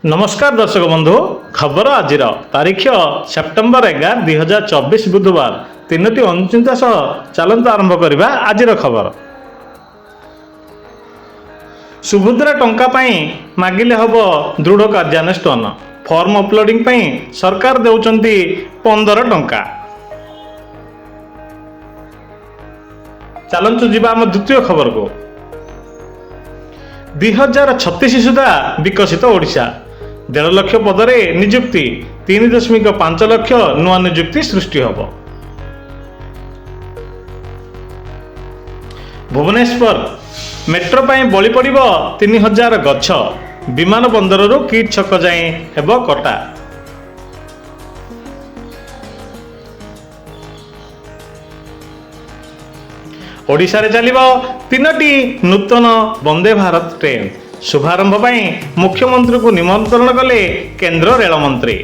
नमस्कार दर्शक बंधु खबर आज तारीख सेप्टेम्बर 11 2024 बुधवार 3:49 चलते आरंभ करवा आज खबर। सुभद्रा टंका मागिले हम दृढ़ कार्यानुष्ठान फॉर्म अपलोडिंग सरकार देउचंती 15 टंका। चलतु जीवा आम द्वितीय खबर को 2036 सुधा विकसित ओडिशा 1.5 लाख पदरे नियुक्ति 3.5 लाख नुआ नियुक्ति सृष्टि होब। भुवनेश्वर मेट्रो बलि पड़ 3000 गछ विमान बंदर किट छक जाए हेब कटा। ओडिशा रे चलिबो 3टी नूतन वंदे भारत ट्रेन शुभारंभ मुख्यमंत्री को निमंत्रण कले केंद्र रेल मंत्री।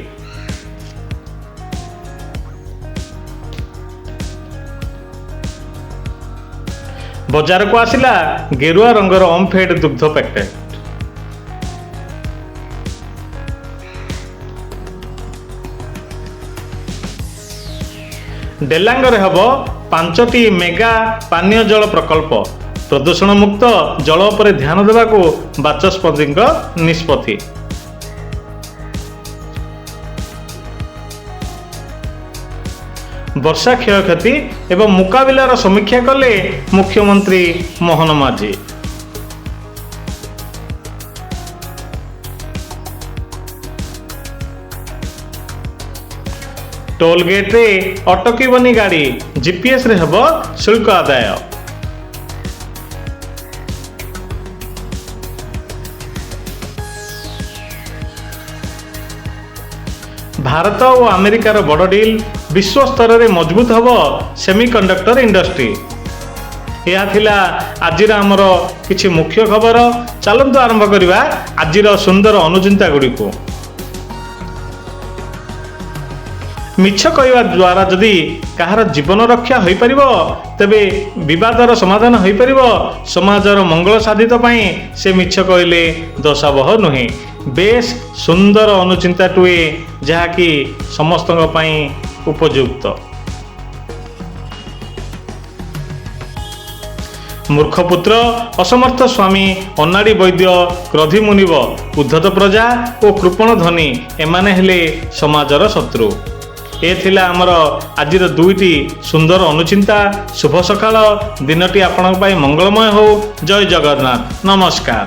बजार को आसिला गेरुआ रंगर ओमफेड दुग्ध पैकेट। डेलांगरे हब 5टी मेगा पानीय जल प्रकल्प प्रदूषण मुक्त जल पर ध्यान देवा को बाचस्पति निष्पत्ति। वर्षा क्षयक्षति एवं मुकाबिलार समीक्षा कले मुख्यमंत्री मोहन माझी। टोल गेट रे अटकीबनी गाड़ी जीपीएस रे हब शुल्क आदाय। भारत और अमेरिकार बड़ डील विश्व स्तर में मजबूत हब सेमीकंडक्टर इंडस्ट्री। यह थिला आजिर आमर किछि मुख्य खबर। चलंतु आरंभ करवा आजिर सुंदर अनुचिंता गुड़ी को। मिछ कहवा द्वारा जदि कहार जीवन रक्षा हो पार तेबे विवादर समाधान हो पार समाजर मंगल साधित से मिछ कहले दोषावह नुहे। बेस सुंदर अनुचिंता टुए जहाँकि समस्त उपयुक्त। मूर्खपुत्र असमर्थ स्वामी अनाड़ी वैद्य क्रोधी मुनिव उद्धत प्रजा और कृपण धनी एमाने हेले समाजर शत्रु। ए थिला आमर आजिर दुईटी सुंदर अनुचिंता। शुभ सकाळ दिनटी आपणक मंगलमय हो। जय जगन्नाथ। नमस्कार।